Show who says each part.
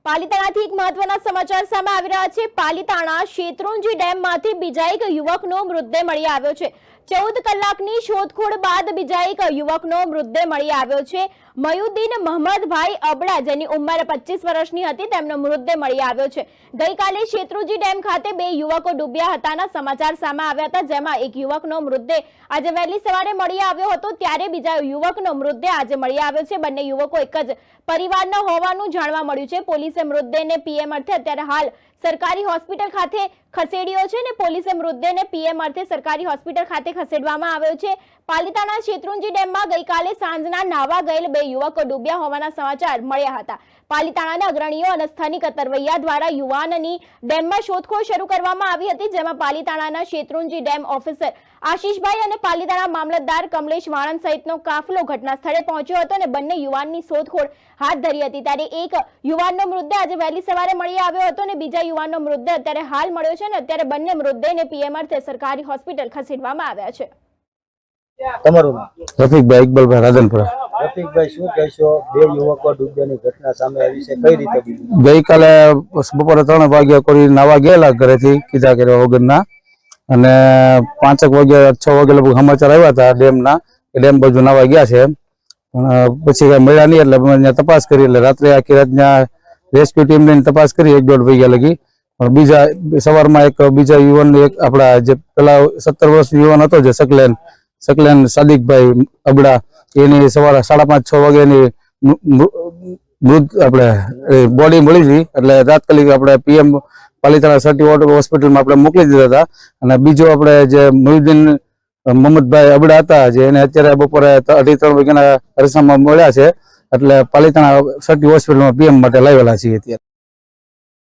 Speaker 1: પાલિતાણાથી એક મહત્વના સમાચાર સામે આવી રહ્યા છે। પાલિતાણા શેત્રુંજી ડેમમાંથી બીજા એક યુવકનો મૃતદેહ મળી આવ્યો છે। 14 કલાકની શોધખોળ બાદ બીજા એક યુવકનો મૃતદેહ મળી આવ્યો છે। મયુદ્દીન મહમદભાઈ અબડા, જેની ઉંમર 25 વર્ષની હતી, તેમનો મૃતદેહ મળી આવ્યો છે। ગઈકાલે શેત્રુંજી ડેમ ખાતે બે યુવકો ડૂબ્યા હતાના સમાચાર સામે આવ્યા હતા, જેમાં એક યુવકનો મૃતદેહ આજે વહેલી સવારે મળી આવ્યો હતો, ત્યારે બીજા યુવકનો મૃતદેહ આજે મળી આવ્યો છે। બંને યુવકો એક જ પરિવારના હોવાનું જાણવા મળ્યું છે। પોલીસે મૃતદેહને પીએમ અર્થે અત્યારે હાલ સરકારી હોસ્પિટલ ખાતે ખસેડ્યો છે અને પોલીસે મૃતદેહને પીએમ અર્થે સરકારી હોસ્પિટલ ખાતે ખસેડવામાં આવ્યો છે। પાલિતાણા શેત્રુંજી ડેમમાં ગઈકાલે સાંજના નાવા ગયેલ બે યુવકો ડૂબ્યા હોવાના સમાચાર મળ્યા હતા। પાલિતાણાના અગ્રણીઓ અને સ્થાનિક તરવૈયા દ્વારા યુવાનની ડેમમાં શોધખોળ શરૂ કરવામાં આવી હતી, જેમાં પાલિતાણાના શેત્રુંજી ડેમ ઓફિસર આશીષભાઈ અને પાલિતાણા મામલતદાર કમલેશ વાણંદ સહિતનો કાફલો ઘટના સ્થળે પહોંચ્યો હતો અને બંને યુવાનની શોધખોળ હાથ ધરી હતી। ત્યારે એક યુવાનનો મૃતદેહ આજે વહેલી સવારે મળી આવ્યો હતો અને બીજા યુવાનનો મૃતદેહ અત્યારે હાલ મળ્યો છે અને અત્યારે બંને મૃતદેહને પીએમ અર્થે સરકારી હોસ્પિટલ ખસેડવામાં આવ્યા છે।
Speaker 2: તમારું
Speaker 3: રફીકભાઈ ઇકબાલભાઈ રાધનપુરા।
Speaker 2: રફીકભાઈ, શું કહેશો? બે યુવકો ડૂબ્યાની ઘટના સામે આવી છે, કઈ રીતે બની?
Speaker 3: ગઈકાલે બપોરે 3 વાગ્યા કોઈ નાવા ગયેલા ઘરેથી કીધા કર્યા વગરના, અને 5 વાગ્યા 6 વાગે લગભગ સમાચાર આવ્યા હતા ડેમના, ડેમ બાજુ નાવા ગયા છે, પણ પછી કઈ મળ્યા નહીં, એટલે અમે તપાસ કરી, એટલે રાત્રે આખી રાત ત્યાં રેસ્ક્યુ ટીમ લઈને તપાસ કરી 1-1.5 વાગ્યા લગી। પણ બીજા સવારમાં એક બીજા યુવાન, એક આપણા જે પેલા 17 વર્ષનો યુવાન હતો, જે શકલેન સાદિકભાઈ અબડા, એની સવારે 5:30-6 વાગ્યાની મૃત આપણે બોડી મળી હતી, એટલે તાત્કાલિક આપણે પીએમ પાલિતાણા સર્ટી હોસ્પિટલમાં આપણે મોકલી દીધા હતા। અને બીજો આપણે જે મયુદ્દીન મહમદભાઈ અબડા હતા, જે એને અત્યારે બપોરે 2:30-3 વાગ્યાના અરસામાં મળ્યા છે, એટલે પાલિતાણા સર્ટી હોસ્પિટલમાં પીએમ માટે લાવેલા છીએ અત્યારે।